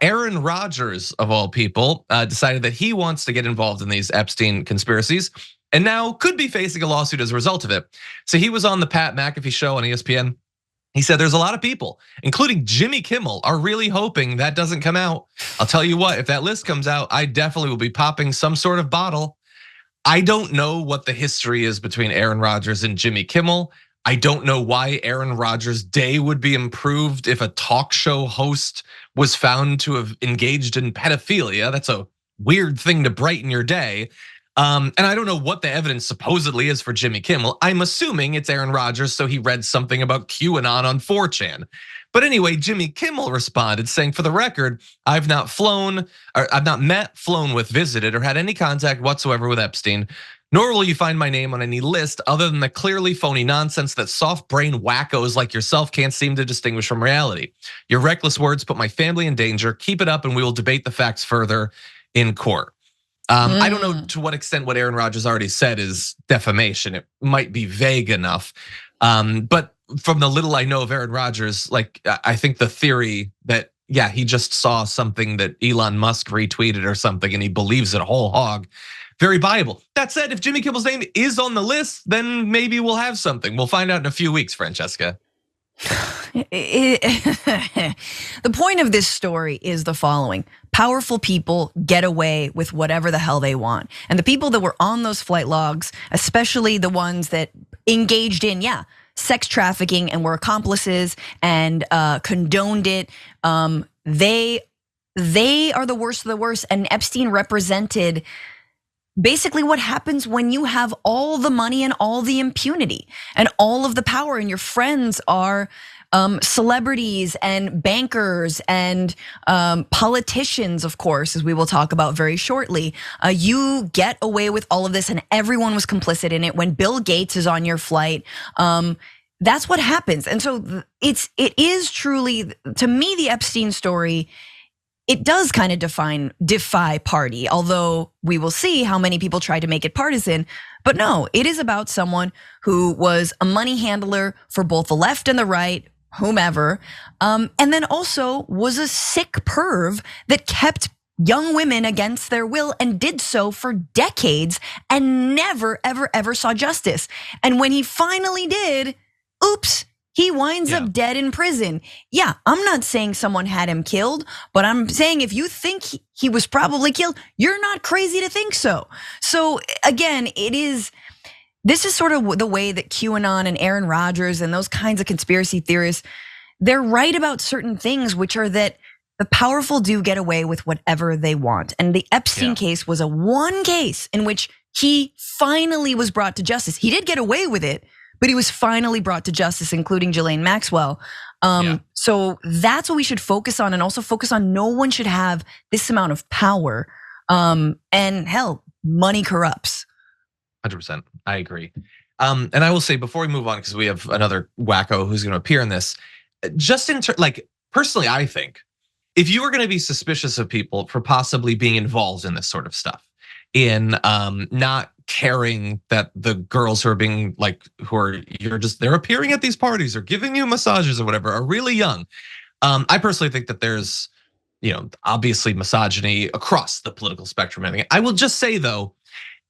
Aaron Rodgers, of all people, decided that he wants to get involved in these Epstein conspiracies and now could be facing a lawsuit as a result of it. So he was on the Pat McAfee Show on ESPN. He said there's a lot of people, including Jimmy Kimmel, are really hoping that doesn't come out. I'll tell you what, if that list comes out, I definitely will be popping some sort of bottle. I don't know what the history is between Aaron Rodgers and Jimmy Kimmel. I don't know why Aaron Rodgers' day would be improved if a talk show host was found to have engaged in pedophilia. That's a weird thing to brighten your day. And I don't know what the evidence supposedly is for Jimmy Kimmel. I'm assuming it's Aaron Rodgers, so he read something about QAnon on 4chan. But anyway, Jimmy Kimmel responded saying, for the record, I've not met, flown with, visited, or had any contact whatsoever with Epstein, nor will you find my name on any list other than the clearly phony nonsense that soft brain wackos like yourself can't seem to distinguish from reality. Your reckless words put my family in danger. Keep it up and we will debate the facts further in court. I don't know to what extent what Aaron Rodgers already said is defamation. It might be vague enough. But from the little I know of Aaron Rodgers, like I think the theory that, yeah, he just saw something that Elon Musk retweeted or something and he believes it whole hog, very viable. That said, if Jimmy Kimmel's name is on the list, then maybe we'll have something. We'll find out in a few weeks, Francesca. The point of this story is the following. Powerful people get away with whatever the hell they want. And the people that were on those flight logs, especially the ones that engaged in, sex trafficking and were accomplices and condoned it, they are the worst of the worst. And Epstein represented basically what happens when you have all the money and all the impunity and all of the power, and your friends are celebrities and bankers and politicians, of course, as we will talk about very shortly. You get away with all of this, and everyone was complicit in it. When Bill Gates is on your flight, that's what happens. And so it is truly, to me, the Epstein story, it does kind of defy party, although we will see how many people try to make it partisan. But no, it is about someone who was a money handler for both the left and the right, whomever, and then also was a sick perv that kept young women against their will and did so for decades and never, ever, ever saw justice. And when he finally did, oops, he winds up dead in prison. Yeah, I'm not saying someone had him killed, but I'm saying if you think he was probably killed, you're not crazy to think so. So again, this is sort of the way that QAnon and Aaron Rodgers and those kinds of conspiracy theorists, they're right about certain things, which are that the powerful do get away with whatever they want. And the Epstein case was a one case in which he finally was brought to justice. He did get away with it, but he was finally brought to justice, including Ghislaine Maxwell. So that's what we should focus on, and also focus on no one should have this amount of power. And hell, money corrupts. 100%, I agree. And I will say before we move on, because we have another wacko who's going to appear in this, just like personally, I think if you were going to be suspicious of people for possibly being involved in this sort of stuff, in not caring that the girls who are being they're appearing at these parties or giving you massages or whatever are really young. I personally think that there's, obviously misogyny across the political spectrum. I will just say though,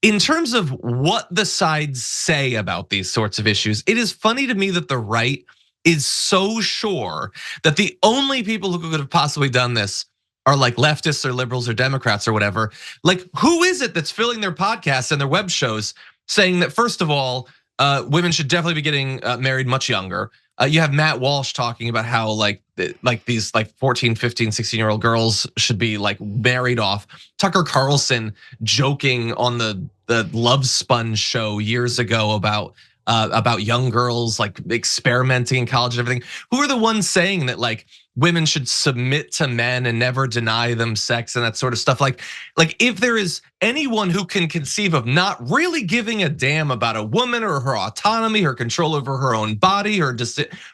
in terms of what the sides say about these sorts of issues, it is funny to me that the right is so sure that the only people who could have possibly done this are like leftists or liberals or Democrats or whatever. Like, who is it that's filling their podcasts and their web shows saying that, first of all, women should definitely be getting married much younger? You have Matt Walsh talking about how these 14, 15, 16-year-old girls should be married off. Tucker Carlson joking on the Love Sponge show years ago about young girls experimenting in college and everything. Who are the ones saying that women should submit to men and never deny them sex and that sort of stuff? Like if there is anyone who can conceive of not really giving a damn about a woman or her autonomy, her control over her own body, her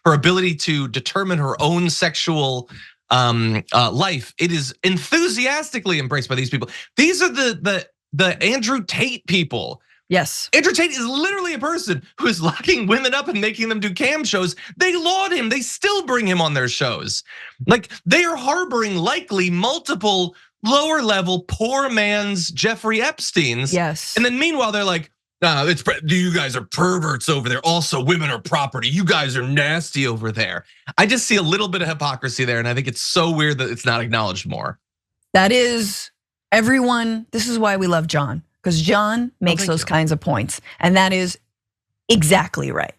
ability to determine her own sexual life, it is enthusiastically embraced by these people. These are the Andrew Tate people Yes. Andrew Tate is literally a person who is locking women up and making them do cam shows. They laud him, they still bring him on their shows. Like, they are harboring likely multiple lower level poor man's Jeffrey Epsteins. Yes. And then meanwhile, they're like, you guys are perverts over there. Also, women are property. You guys are nasty over there. I just see a little bit of hypocrisy there, and I think it's so weird that it's not acknowledged more. That is everyone. This is why we love John, because John makes those kinds of points, and that is exactly right.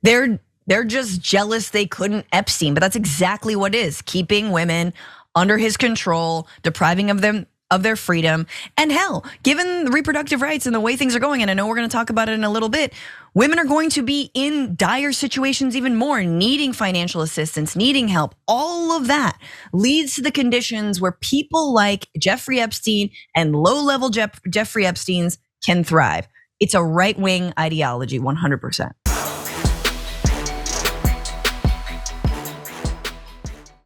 They're just jealous they couldn't Epstein, but that's exactly what it is: keeping women under his control, depriving them of their freedom. And hell, given the reproductive rights and the way things are going, and I know we're gonna talk about it in a little bit, women are going to be in dire situations even more, needing financial assistance, needing help. All of that leads to the conditions where people like Jeffrey Epstein and low-level Jeffrey Epsteins can thrive. It's a right-wing ideology, 100%.